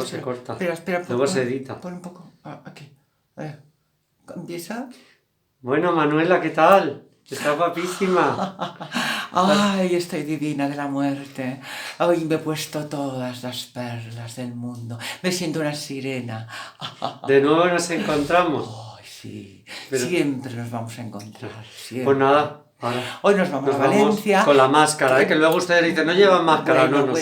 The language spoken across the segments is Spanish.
luego se corta. Espera, luego se edita. Pon un poco, aquí. A ver, ¿empieza? Bueno, Manuela, ¿qué tal? Estás guapísima. Ay, estoy divina de la muerte. Hoy me he puesto todas las perlas del mundo. Me siento una sirena. De nuevo nos encontramos. Ay, sí. Pero- Siempre nos vamos a encontrar. Siempre. Pues nada, ahora Hoy nos vamos a Valencia. con la máscara, que luego ustedes dicen, no llevan máscara, Bueno, no,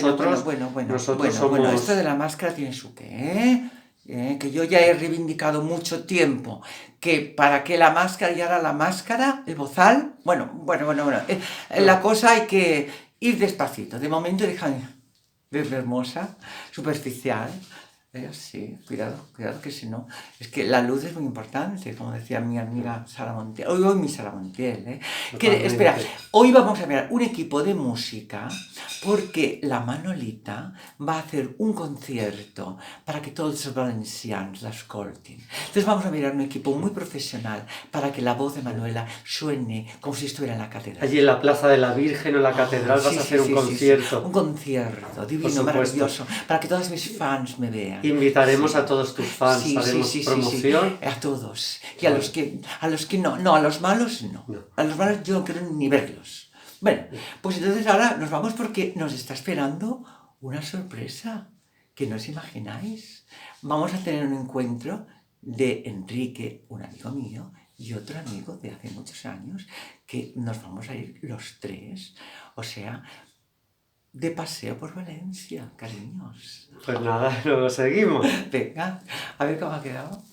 nosotros somos... esto de la máscara tiene su qué, que yo ya he reivindicado mucho tiempo, que para qué la máscara y ahora la máscara, el bozal, bueno, la cosa hay que ir despacito, de momento déjame verme hermosa, superficial, sí, cuidado, que si no, es que la luz es muy importante, como decía mi amiga Sara Montiel, hoy mi Sara Montiel, que, espera, hoy vamos a ver un equipo de música, porque la Manolita va a hacer un concierto para que todos los valencians la escoltin. Entonces vamos a mirar un equipo muy profesional para que la voz de Manuela suene como si estuviera en la catedral. Allí en la Plaza de la Virgen o en la catedral vas a hacer un concierto. Sí. Un concierto divino, maravilloso, para que todos mis fans me vean. Invitaremos a todos tus fans, haremos promoción. A todos. Y a los que no, a los malos no. A los malos yo no quiero ni verlos. Bueno, pues entonces ahora nos vamos porque nos está esperando una sorpresa que no os imagináis. Vamos a tener un encuentro de Enrique, un amigo mío, y otro amigo de hace muchos años, que nos vamos a ir los tres, o sea, de paseo por Valencia, cariños. Pues nada, luego seguimos. Venga, a ver cómo ha quedado.